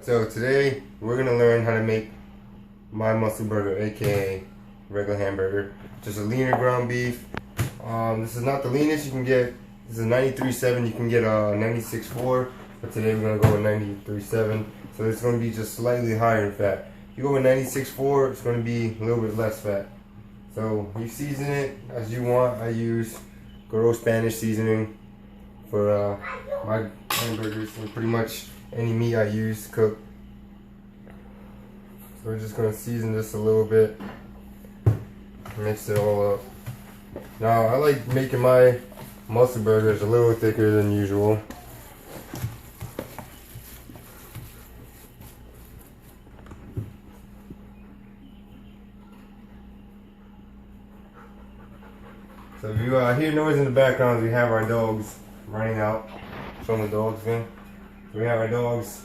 So today we're gonna learn how to make my muscle burger, aka regular hamburger. Just a leaner ground beef. This is not the leanest you can get. This is a 93.7. You can get a 96.4, but today we're gonna go with 93.7. So it's gonna be just slightly higher in fat. If you go with 96.4, it's gonna be a little bit less fat. So you season it as you want. I use good old Spanish seasoning for my hamburgers, and pretty much any meat I use to cook. So we're just gonna season this a little bit, mix it all up. Now I like making my muscle burgers a little thicker than usual. So if you hear noise in the background, we have our dogs running out. Show the dogs again. So we have our dogs,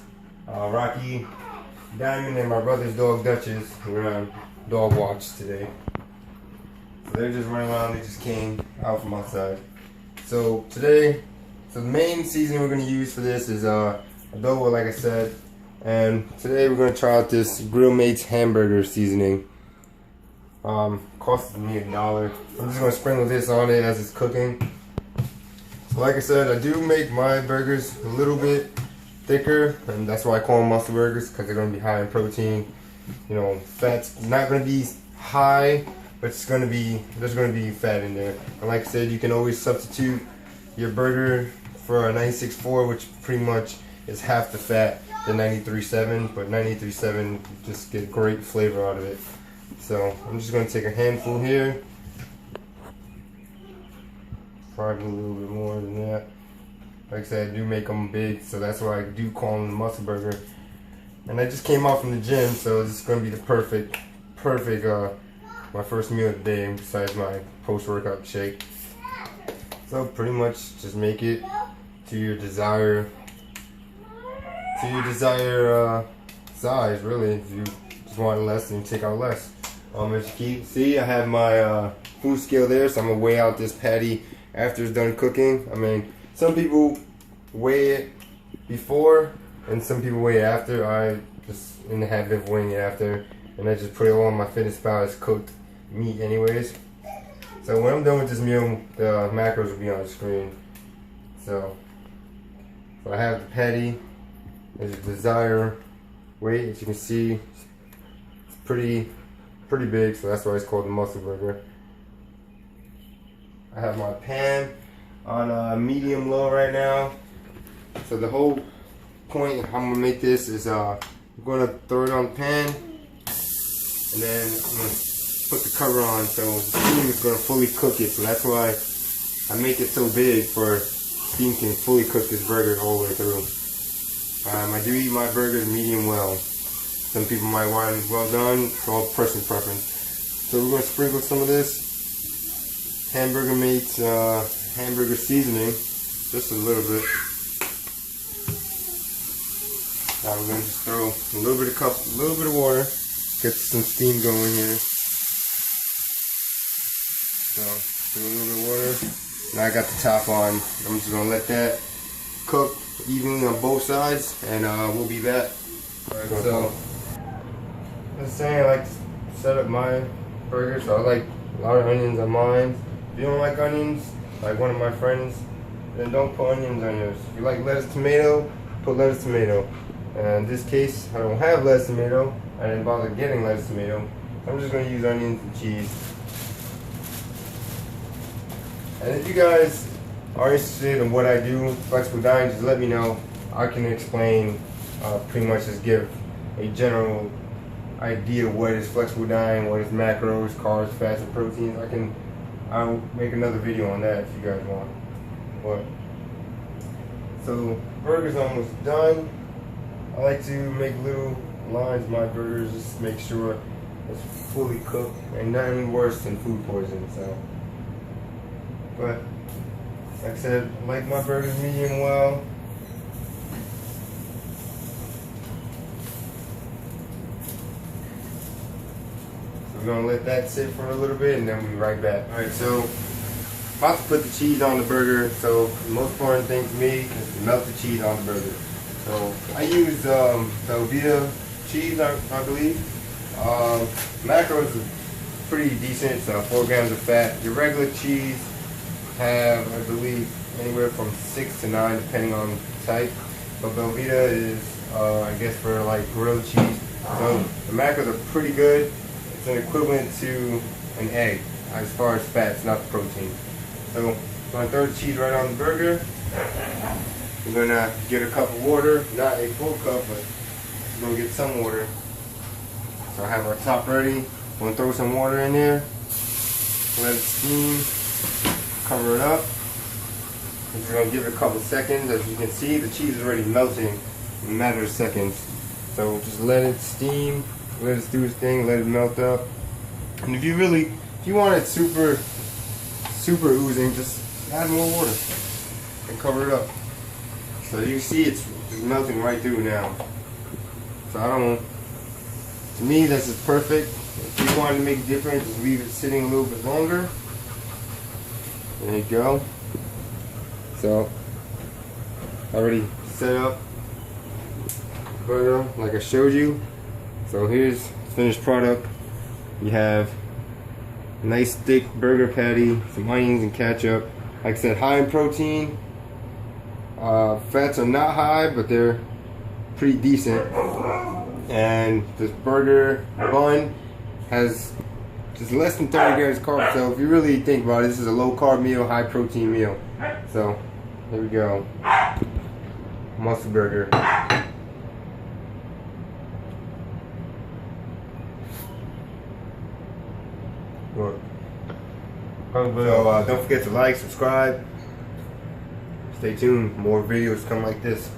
Rocky, Diamond, and my brother's dog Duchess. We're on dog watch today. So they're just running around. They just came out from outside. So today, the main seasoning we're going to use for this is adobo, like I said. And today we're going to try out this Grill Mates hamburger seasoning. Cost me $1. I'm just going to sprinkle this on it as it's cooking. So like I said, I do make my burgers a little bit thicker, and that's why I call them muscle burgers, because they're going to be high in protein. You know, fat's not going to be high, but there's going to be fat in there. And like I said, you can always substitute your burger for a 96.4, which pretty much is half the fat than 93.7, but 93.7 you just get great flavor out of it. So I'm just going to take a handful here, probably a little bit more than that. Like I said, I do make them big, so that's why I do call them the muscle burger. And I just came out from the gym, so this is going to be the perfect, my first meal of the day, besides my post-workout shake. So pretty much just make it to your desired size, really. If you just want less, then you take out less. As you can see, I have my food scale there, so I'm going to weigh out this patty after it's done cooking. I mean, some people weigh it before and some people weigh it after. I just in the habit of weighing it after, and I just put it all on my MyFitnessPal as cooked meat anyways. So when I'm done with this meal, the macros will be on the screen. So I have the patty as your desired weight. As you can see, it's pretty big, so that's why it's called the muscle burger. I have my pan on medium low right now. So the whole point how I'm gonna make this is I'm gonna throw it on the pan, and then I'm gonna put the cover on, so the steam is gonna fully cook it. So that's why I make it so big, for steam can fully cook this burger all the way through. I do eat my burgers medium well. Some people might want it well done. It's all person preference. So we're gonna sprinkle some of this Hamburger Mates hamburger seasoning, just a little bit. Now we're gonna just throw a little bit of water, get some steam going here. So throw a little bit of water. Now I got the top on. I'm just gonna let that cook evenly on both sides, and we'll be back. Alright, so as I saying, I like to set up my burger, so I like a lot of onions on mine. If you don't like onions, like one of my friends, then don't put onions on yours. If you like lettuce tomato, put lettuce tomato. And in this case, I don't have lettuce tomato. I didn't bother getting lettuce tomato. I'm just going to use onions and cheese. And if you guys are interested in what I do, flexible dining, just let me know. I can explain, pretty much just give a general idea of what is flexible dining, what is macros, carbs, fats, and proteins. I'll make another video on that if you guys want. But so burger's almost done. I like to make little lines in my burgers, just to make sure it's fully cooked. Ain't nothing worse than food poisoning. So, but like I said, I like my burgers medium well. We're gonna let that sit for a little bit, and then we'll be right back. Alright, so about to put the cheese on the burger. So the most important thing for me is to melt the cheese on the burger. So I use Velveeta cheese, I believe. Macros are pretty decent. It's 4 grams of fat. Your regular cheese have, I believe, anywhere from 6 to 9 depending on the type. But Velveeta is, I guess, for like grilled cheese. So the macros are pretty good. It's an equivalent to an egg as far as fats, not the protein. So I'm going to throw the cheese right on the burger. We're going to get a cup of water, not a full cup, but we're going to get some water. So I have our top ready. I'm going to throw some water in there, let it steam, cover it up. I'm just going to give it a couple seconds. As you can see, the cheese is already melting in a matter of seconds. So just let it steam, let it do its thing, let it melt up. And if you want it super oozing, just add more water and cover it up. So you see it's just melting right through now. So to me this is perfect. If you want to make a difference, just leave it sitting a little bit longer. There you go. So I already set up the burger like I showed you. So here's the finished product. You have a nice thick burger patty, some onions and ketchup. Like I said, high in protein. Fats are not high, but they're pretty decent. And this burger bun has just less than 30 grams of carbs. So if you really think about it, this is a low carb meal, high protein meal. So here we go. Muscle burger. Look. So don't forget to like, subscribe. Stay tuned. More videos come like this.